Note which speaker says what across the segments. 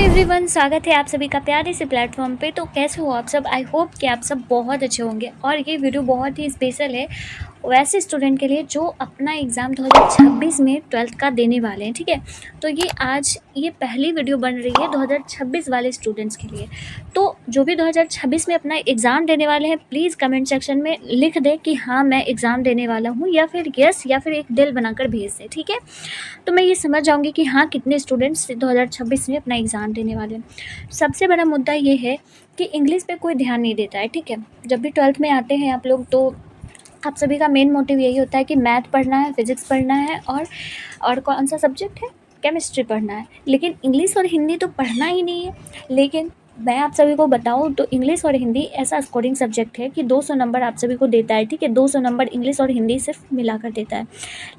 Speaker 1: Everyone, स्वागत है आप सभी का प्यारे से प्लेटफॉर्म पे। तो कैसे हो आप सब? आई होप कि आप सब बहुत अच्छे होंगे और ये वीडियो बहुत ही स्पेशल है वैसे स्टूडेंट के लिए जो अपना एग्ज़ाम 2026 में 12th का देने वाले हैं। ठीक है, तो ये पहली वीडियो बन रही है 2026 वाले स्टूडेंट्स के लिए। तो जो भी 2026 में अपना एग्ज़ाम देने वाले हैं, प्लीज़ कमेंट सेक्शन में लिख दें कि हाँ मैं एग्ज़ाम देने वाला हूँ, या फिर यस, या फिर एक दिल बनाकर भेज दें। ठीक है, तो मैं ये समझ जाऊँगी कि हाँ कितने स्टूडेंट्स 2026 में अपना एग्ज़ाम देने वाले हैं। सबसे बड़ा मुद्दा ये है कि इंग्लिश पे कोई ध्यान नहीं देता है। ठीक है, जब भी 12th में आते हैं आप लोग, तो आप सभी का मेन मोटिव यही होता है कि मैथ पढ़ना है, फिज़िक्स पढ़ना है और कौन सा सब्जेक्ट है, केमिस्ट्री पढ़ना है। लेकिन इंग्लिश और हिंदी तो पढ़ना ही नहीं है। लेकिन मैं आप सभी को बताऊं तो इंग्लिश और हिंदी ऐसा स्कोरिंग सब्जेक्ट है कि 200 नंबर आप सभी को देता है। ठीक है, 200 नंबर इंग्लिश और हिंदी सिर्फ मिलाकर देता है।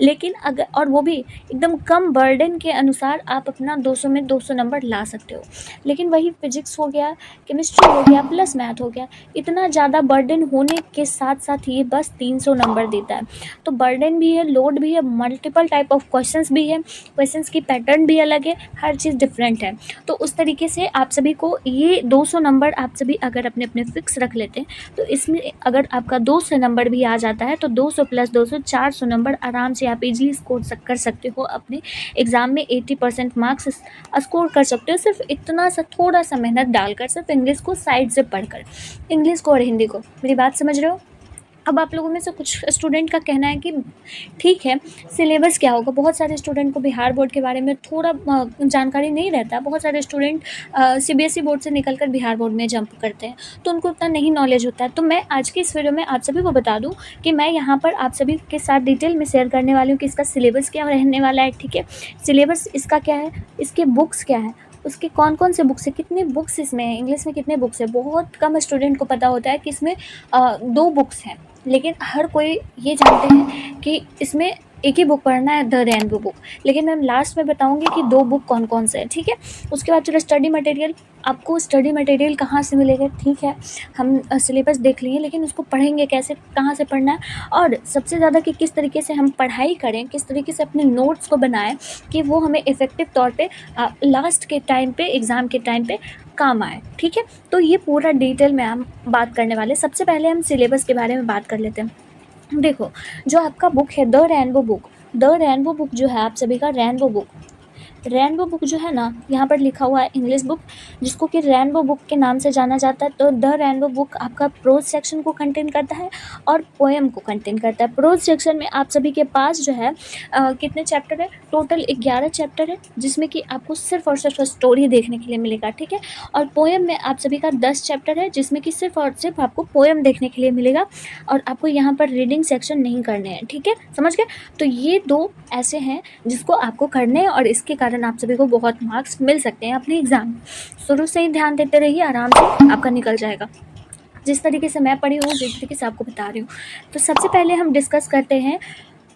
Speaker 1: लेकिन अगर, और वो भी एकदम कम बर्डन के अनुसार, आप अपना 200 में 200 नंबर ला सकते हो। लेकिन वही फिजिक्स हो गया, केमिस्ट्री हो गया, प्लस मैथ हो गया, इतना ज़्यादा बर्डन होने के साथ साथ ये बस 300 नंबर देता है। तो बर्डन भी है, लोड भी है, मल्टीपल टाइप ऑफ क्वेश्चंस भी है, क्वेश्चंस की पैटर्न भी अलग है, हर चीज़ डिफरेंट है। तो उस तरीके से आप सभी को ये 200 नंबर आप सभी अगर अपने अपने फिक्स रख लेते हैं, तो इसमें अगर आपका 200 नंबर भी आ जाता है तो 200 प्लस 200 400 नंबर आराम से आप इजीली स्कोर कर सकते हो। अपने एग्ज़ाम में 80% मार्क्स स्कोर कर सकते हो, सिर्फ इतना सा थोड़ा सा मेहनत डालकर, सिर्फ इंग्लिश को साइड से पढ़कर, इंग्लिश को और हिंदी को। मेरी बात समझ रहे हो? अब आप लोगों में से कुछ स्टूडेंट का कहना है कि ठीक है, सिलेबस क्या होगा। बहुत सारे स्टूडेंट को बिहार बोर्ड के बारे में थोड़ा जानकारी नहीं रहता। बहुत सारे स्टूडेंट सीबीएसई बोर्ड से निकलकर बिहार बोर्ड में जंप करते हैं, तो उनको उतना नहीं नॉलेज होता है। तो मैं आज की इस वीडियो में आप सभी को बता दूं कि मैं यहाँ पर आप सभी के साथ डिटेल में शेयर करने वाली हूँ कि इसका सिलेबस क्या रहने वाला है। ठीक है, सिलेबस इसका क्या है, इसके बुक्स क्या है, उसके कौन कौन से बुक्स है, कितने बुक्स इसमें है, इंग्लिश में कितने बुक्स है। बहुत कम स्टूडेंट को पता होता है कि इसमें 2 बुक्स हैं, लेकिन हर कोई ये जानते हैं कि इसमें एक ही बुक पढ़ना है, द रेनबो बुक। लेकिन मैं लास्ट में बताऊंगी कि 2 बुक कौन कौन से हैं। ठीक है, उसके बाद चलो स्टडी मटेरियल। आपको स्टडी मटेरियल कहाँ से मिलेगा? ठीक है, हम सिलेबस देख लिए, लेकिन उसको पढ़ेंगे कैसे, कहाँ से पढ़ना है, और सबसे ज़्यादा कि किस तरीके से हम पढ़ाई करें, किस तरीके से अपने नोट्स को बनाएं कि वो हमें इफ़ेक्टिव तौर पे लास्ट के टाइम पे, एग्ज़ाम के टाइम पे काम आए। ठीक है, तो ये पूरा डिटेल में हम बात करने वाले। सबसे पहले हम सिलेबस के बारे में बात कर लेते हैं। देखो, जो आपका बुक है द रेनबो बुक जो है आप सभी का रेनबो बुक जो है ना, यहाँ पर लिखा हुआ है इंग्लिश बुक, जिसको कि रेनबो बुक के नाम से जाना जाता है। तो द रेनबो बुक आपका प्रोज सेक्शन को कंटेन करता है और पोएम को कंटेन करता है। प्रोज सेक्शन में आप सभी के पास जो है कितने चैप्टर है? टोटल 11 चैप्टर है, जिसमें कि आपको सिर्फ और सिर्फ स्टोरी देखने के लिए मिलेगा। ठीक है, और पोएम में आप सभी का 10 चैप्टर है, जिसमें कि सिर्फ और सिर्फ आपको पोएम देखने के लिए मिलेगा, और आपको यहाँ पर रीडिंग सेक्शन नहीं करने हैं। ठीक है, समझ गए? तो ये 2 ऐसे हैं जिसको आपको करने हैं, और इसके कारण आप सभी को बहुत मार्क्स मिल सकते हैं अपने एग्ज़ाम। शुरू से ही ध्यान देते रहिए, आराम से आपका निकल जाएगा। जिस तरीके से मैं पढ़ी हूँ, जिस तरीके से आपको बता रही हूँ। तो सबसे पहले हम डिस्कस करते हैं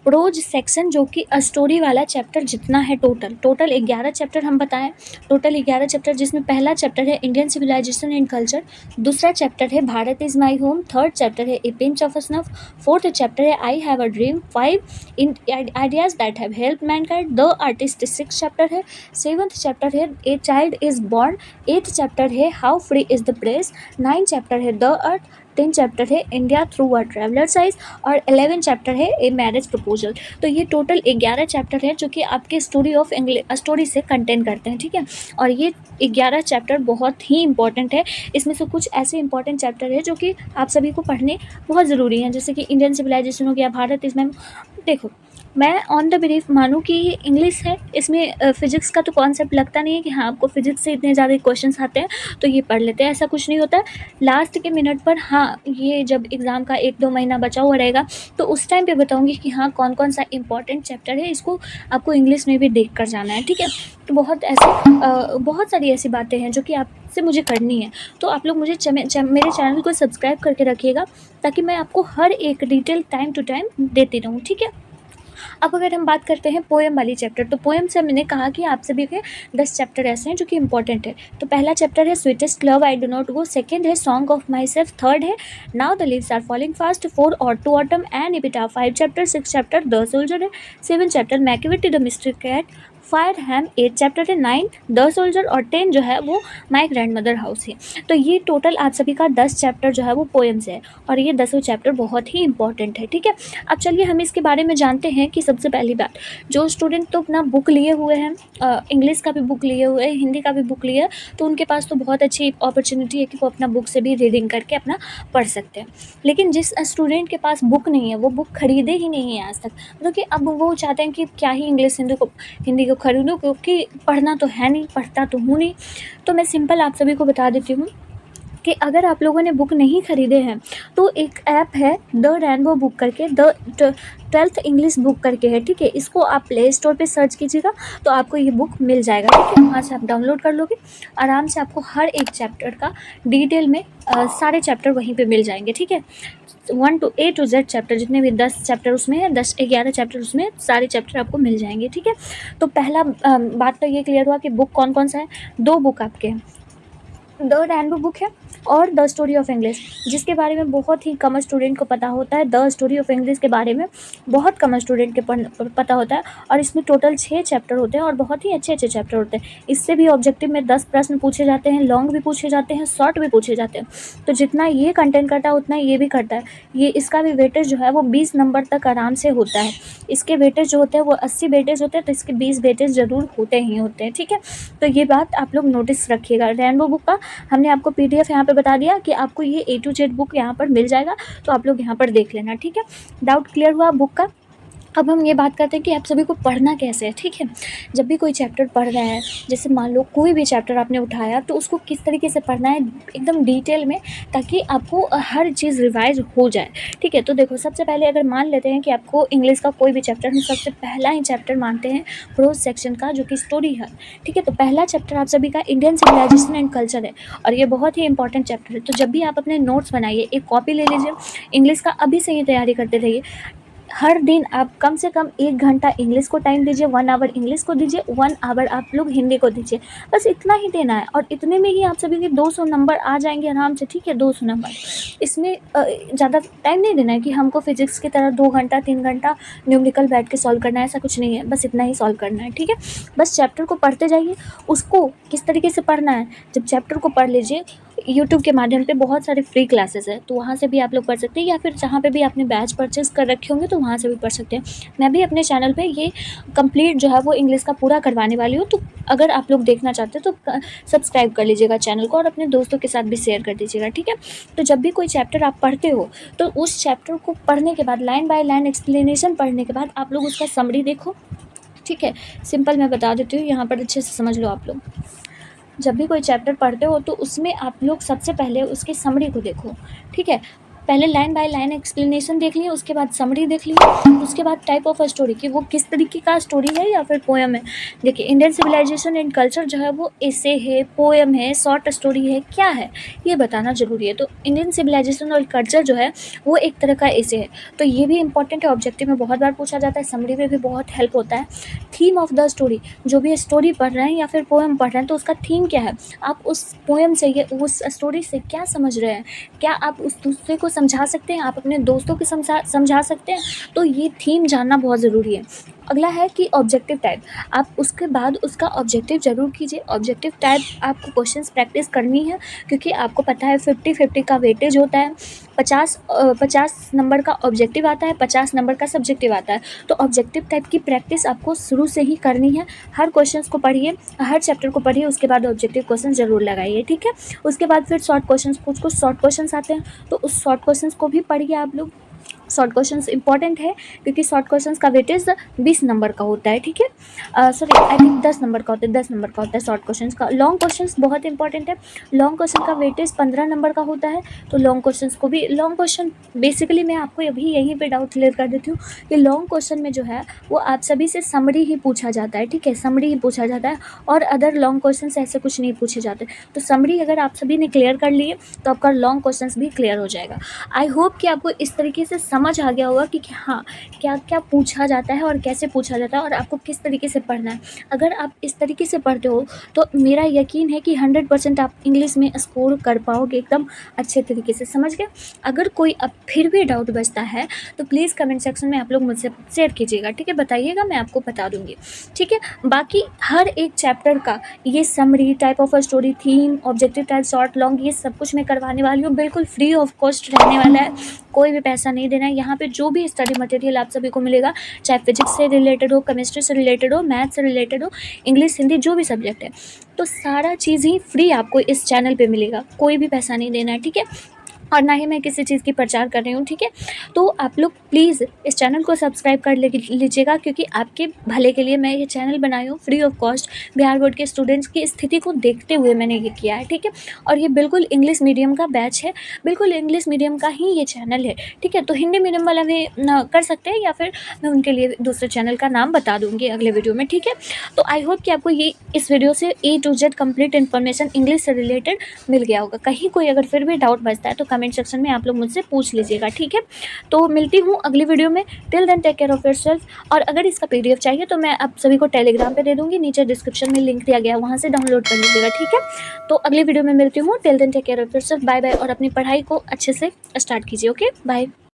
Speaker 1: प्रोज सेक्शन, जो कि स्टोरी वाला चैप्टर जितना है। टोटल 11 चैप्टर हम बताएं, टोटल 11 चैप्टर, जिसमें पहला चैप्टर है इंडियन सिविलाइजेशन एंड कल्चर, दूसरा चैप्टर है Bharat is my home, third chapter है a pinch of snuff, fourth chapter है I have a dream, 5 ideas that have help mankind, the artist 6 chapter है, 7th chapter है a child is born, 8th chapter है how free is the press, 9 chapter है the earth, 10 chapter है India through a traveller size, और 11 chapter है a marriage proposal. तो ये total 11 chapter है जो कि आपके स्टोरी से कंटेन करते हैं। ठीक है, और ये 11 चैप्टर बहुत ही इंपॉर्टेंट है। इसमें से कुछ ऐसे इंपॉर्टेंट चैप्टर है जो कि आप सभी को पढ़ने बहुत ज़रूरी हैं, जैसे कि इंडियन सिविलाइजेशन हो गया, भारत इसमें। देखो, मैं ऑन द बिलीफ मानूँ कि ये इंग्लिश है, इसमें फिजिक्स का तो कॉन्सेप्ट लगता नहीं है कि हाँ आपको फिजिक्स से इतने ज़्यादा क्वेश्चंस आते हैं तो ये पढ़ लेते हैं, ऐसा कुछ नहीं होता है। लास्ट के मिनट पर, हाँ, ये जब एग्ज़ाम का 1-2 महीना बचा हुआ रहेगा, तो उस टाइम पे बताऊंगी कि हाँ कौन कौन सा इंपॉर्टेंट चैप्टर है, इसको आपको इंग्लिश में भी देख कर जाना है। ठीक है, तो बहुत सारी ऐसी बातें हैं जो कि आपसे मुझे करनी है। तो आप लोग मुझे मेरे चैनल को सब्सक्राइब करके रखिएगा, ताकि मैं आपको हर एक डिटेल टाइम टू टाइम देती रहूँ। ठीक है, अब अगर हम बात करते हैं पोएम वाली चैप्टर, तो पोएम से मैंने कहा कि आप सभी के 10 चैप्टर ऐसे हैं जो कि इंपॉर्टेंट है। तो पहला चैप्टर है sweetest love I do not go, second है song of my self, third है now the leaves are falling fast, 4 और to autumn and epitaph, 5 chapter, 6 chapter the soldier है, 7 chapter Macavity the mystery cat, फायरहैम 8 chapter है, 9 the soldier और 10 जो है वो माय ग्रैंडमदर हाउस है। तो ये टोटल आप सभी का 10 चैप्टर जो है वो पोएम्स है और ये 10 चैप्टर बहुत ही इंपॉर्टेंट है। ठीक है, अब चलिए हम इसके बारे में जानते हैं कि सबसे पहली बात, जो स्टूडेंट तो अपना बुक लिए हुए हैं, इंग्लिश का भी बुक लिए हुए हैं, हिंदी का भी बुक लिए है, तो उनके पास तो बहुत अच्छी अपॉर्चुनिटी है कि वो अपना बुक से भी रीडिंग करके अपना पढ़ सकते हैं। लेकिन जिस स्टूडेंट के पास बुक नहीं है, वो बुक खरीदे ही नहीं है आज तक, मतलब कि अब वो चाहते हैं कि क्या ही इंग्लिश हिंदी को खरीदूँ, क्योंकि पढ़ना तो है नहीं, पढ़ता तो हूँ नहीं। तो मैं सिंपल आप सभी को बता देती हूँ कि अगर आप लोगों ने बुक नहीं खरीदे हैं तो एक ऐप है द रेनबो बुक करके, द 12th इंग्लिश बुक करके है। ठीक है, इसको आप प्ले स्टोर पे सर्च कीजिएगा तो आपको ये बुक मिल जाएगा। ठीक है, वहाँ से आप डाउनलोड कर लोगे, आराम से आपको हर एक चैप्टर का डिटेल में सारे चैप्टर वहीं पे मिल जाएंगे। ठीक है, 1 to A to Z chapter, जितने भी 10 चैप्टर उसमें है, 11 चैप्टर उसमें, सारे चैप्टर आपको मिल जाएंगे। ठीक है, तो पहला बात तो ये क्लियर हुआ कि बुक कौन कौन सा है। 2 बुक आपके हैं, द रेनबो बुक है और द स्टोरी ऑफ इंग्लिश, जिसके बारे में बहुत ही कम स्टूडेंट को पता होता है। द स्टोरी ऑफ इंग्लिश के बारे में बहुत कम स्टूडेंट के पता होता है और इसमें टोटल 6 चैप्टर होते हैं और बहुत ही अच्छे अच्छे चैप्टर होते हैं। इससे भी ऑब्जेक्टिव में 10 प्रश्न पूछे जाते हैं, लॉन्ग भी पूछे जाते हैं, शॉर्ट भी पूछे जाते हैं। तो जितना ये कंटेंट करता है उतना ये भी करता है। ये इसका भी वेटेज जो है वो 20 नंबर तक आराम से होता है। इसके वेटेज जो होते हैं वो 80 वेटेज होते हैं, तो इसके 20 वेटेज ज़रूर होते ही होते हैं। ठीक है, तो ये बात आप लोग नोटिस रखिएगा। रेनबो बुक का हमने आपको PDF यहाँ पे बता दिया कि आपको ये A to Z बुक यहाँ पर मिल जाएगा, तो आप लोग यहाँ पर देख लेना। ठीक है, डाउट क्लियर हुआ बुक का। अब हम ये बात करते हैं कि आप सभी को पढ़ना कैसे है। ठीक है, जब भी कोई चैप्टर पढ़ रहे हैं, जैसे मान लो कोई भी चैप्टर आपने उठाया, तो उसको किस तरीके से पढ़ना है एकदम डिटेल में, ताकि आपको हर चीज़ रिवाइज हो जाए। ठीक है, तो देखो सबसे पहले अगर मान लेते हैं कि आपको इंग्लिश का कोई भी चैप्टर, हम सबसे पहला ही चैप्टर मानते हैं प्रोज सेक्शन का, जो कि स्टोरी है। ठीक है, तो पहला चैप्टर आप सभी का इंडियन सिविलाइजेशन एंड कल्चर है और ये बहुत ही इंपॉर्टेंट चैप्टर है। तो जब भी आप अपने नोट्स बनाइए, एक कॉपी ले लीजिए, इंग्लिश का अभी से ही तैयारी करते रहिए। हर दिन आप कम से कम 1 घंटा इंग्लिश को टाइम दीजिए, 1 आवर इंग्लिश को दीजिए, 1 आवर आप लोग हिंदी को दीजिए। बस इतना ही देना है और इतने में ही आप सभी के 200 नंबर आ जाएंगे आराम से। ठीक है, 200 नंबर। इसमें ज़्यादा टाइम नहीं देना है कि हमको फिजिक्स की तरह 2 घंटा 3 घंटा न्यूमेरिकल बैठ के सॉल्व करना है, ऐसा कुछ नहीं है। बस इतना ही सॉल्व करना है। ठीक है, बस चैप्टर को पढ़ते जाइए। उसको किस तरीके से पढ़ना है, जब चैप्टर को पढ़ लीजिए, यूट्यूब के माध्यम पे बहुत सारे फ्री क्लासेस है, तो वहाँ से भी आप लोग पढ़ सकते हैं, या फिर जहाँ पे भी आपने बैच परचेज़ कर रखे होंगे तो वहाँ से भी पढ़ सकते हैं। मैं भी अपने चैनल पे ये कंप्लीट जो है वो इंग्लिश का पूरा करवाने वाली हूँ, तो अगर आप लोग देखना चाहते हैं तो सब्सक्राइब कर लीजिएगा चैनल को और अपने दोस्तों के साथ भी शेयर कर दीजिएगा। ठीक है, तो जब भी कोई चैप्टर आप पढ़ते हो तो उस चैप्टर को पढ़ने के बाद, लाइन बाय लाइन एक्सप्लेनेशन पढ़ने के बाद, आप लोग उसका समरी देखो। ठीक है, सिंपल मैं बता देती हूँ, यहाँ पर अच्छे से समझ लो आप लोग। जब भी कोई चैप्टर पढ़ते हो तो उसमें आप लोग सबसे पहले उसकी समरी को देखो। ठीक है, पहले लाइन बाय लाइन एक्सप्लेनेशन देख लिए, उसके बाद समरी देख लिए, उसके बाद टाइप ऑफ स्टोरी कि वो किस तरीके का स्टोरी है या फिर पोएम है। देखिए, इंडियन सिविलाइजेशन एंड कल्चर जो है वो एसे है, पोएम है, शॉर्ट स्टोरी है, क्या है ये बताना जरूरी है। तो इंडियन सिविलाइजेशन और कल्चर जो है वो एक तरह का एसे है, तो ये भी इंपॉर्टेंट है, ऑब्जेक्टिव में बहुत बार पूछा जाता है, समरी में भी बहुत हेल्प होता है। थीम ऑफ द स्टोरी, जो भी स्टोरी पढ़ रहे हैं या फिर पोएम पढ़ रहे हैं तो उसका थीम क्या है, आप उस पोएम से या उस स्टोरी से क्या समझ रहे हैं, क्या आप उस दूसरे को समझा सकते हैं, आप अपने दोस्तों को समझा सकते हैं। तो ये थीम जानना बहुत ज़रूरी है। अगला है कि ऑब्जेक्टिव टाइप, आप उसके बाद उसका ऑब्जेक्टिव ज़रूर कीजिए। ऑब्जेक्टिव टाइप आपको क्वेश्चंस प्रैक्टिस करनी है, क्योंकि आपको पता है 50-50 का वेटेज होता है। 50 नंबर का ऑब्जेक्टिव आता है, 50 नंबर का सब्जेक्टिव आता है। तो ऑब्जेक्टिव टाइप की प्रैक्टिस आपको शुरू से ही करनी है। हर क्वेश्चंस को पढ़िए, हर चैप्टर को पढ़िए, उसके बाद ऑब्जेक्टिव क्वेश्चन ज़रूर लगाइए। ठीक है, उसके बाद फिर शॉर्ट क्वेश्चंस, कुछ शॉर्ट क्वेश्चंस आते हैं, तो उस शॉर्ट क्वेश्चंस को भी पढ़िए आप लोग। शॉर्ट क्वेश्चंस इंपॉर्टेंट है, क्योंकि शॉर्ट क्वेश्चंस का वेटेज 20 नंबर का होता है। ठीक है, सॉरी आई थिंक 10 नंबर का होता है, 10 नंबर का होता है शॉर्ट क्वेश्चंस का। लॉन्ग क्वेश्चंस बहुत इंपॉर्टेंट है, लॉन्ग क्वेश्चन का वेटेज 15 नंबर का होता है। तो लॉन्ग क्वेश्चंस को भी, लॉन्ग क्वेश्चन बेसिकली मैं आपको अभी यहीं पे डाउट क्लियर कर देती हूँ कि लॉन्ग क्वेश्चन में जो है वो आप सभी से समरी ही पूछा जाता है। ठीक है, समरी ही पूछा जाता है और अदर लॉन्ग क्वेश्चन ऐसे कुछ नहीं पूछे जाते। तो समरी अगर आप सभी ने क्लियर कर लिए तो आपका लॉन्ग क्वेश्चन भी क्लियर हो जाएगा। आई होप कि आपको इस तरीके से समझ आ गया होगा कि हाँ, क्या-क्या पूछा जाता है और कैसे पूछा जाता है और आपको किस तरीके से पढ़ना है। अगर आप इस तरीके से पढ़ते हो तो मेरा यकीन है कि 100% आप इंग्लिश में स्कोर कर पाओगे एकदम अच्छे तरीके से, समझ गए? अगर कोई अब फिर भी डाउट बचता है तो प्लीज़ कमेंट सेक्शन में आप लोग मुझसे शेयर कीजिएगा, ठीक है? बताइएगा, मैं आपको बता दूँगी, ठीक है? बाकी हर एक चैप्टर का ये summary, type of a story, theme, objective type, short, long, ये सब कुछ मैं करवाने वाली हूँ। बिल्कुल फ्री ऑफ कॉस्ट रहने वाला है, कोई भी पैसा नहीं देना है। यहाँ पे जो भी स्टडी मटेरियल आप सभी को मिलेगा, चाहे फिजिक्स से रिलेटेड हो, केमिस्ट्री से रिलेटेड हो, मैथ से रिलेटेड हो, इंग्लिश, हिंदी, जो भी सब्जेक्ट है, तो सारा चीज़ ही फ्री आपको इस चैनल पे मिलेगा, कोई भी पैसा नहीं देना है, ठीक है? और ना ही मैं किसी चीज़ की प्रचार कर रही हूँ, ठीक है? तो आप लोग प्लीज़ इस चैनल को सब्सक्राइब कर लीजिएगा, क्योंकि आपके भले के लिए मैं ये चैनल बनाई हूँ free of cost. Bihar board के स्टूडेंट्स की स्थिति को देखते हुए मैंने ये किया है, ठीक है? और ये बिल्कुल इंग्लिश मीडियम का बैच है, बिल्कुल इंग्लिश मीडियम का ही ये चैनल है, ठीक है? तो हिंदी मीडियम वाला भी कर सकते हैं, या फिर मैं उनके लिए दूसरे चैनल का नाम बता दूँगी अगले वीडियो में, ठीक है? तो आई होप कि आपको ये इस वीडियो से A to Z complete information English से रिलेटेड मिल गया होगा। कहीं कोई अगर फिर भी डाउट बचता है तो कमेंट सेक्शन में आप लोग मुझसे पूछ लीजिएगा, ठीक है? तो मिलती हूँ अगली वीडियो में। Till then take care of yourself. और अगर इसका PDF चाहिए तो मैं आप सभी को टेलीग्राम पे दे दूँगी, नीचे डिस्क्रिप्शन में लिंक दिया गया है, वहाँ से डाउनलोड कर लीजिएगा, ठीक है? तो अगली वीडियो में मिलती हूँ। Till then take care of yourself. Bye bye, और अपनी पढ़ाई को अच्छे से स्टार्ट कीजिए। Okay, bye.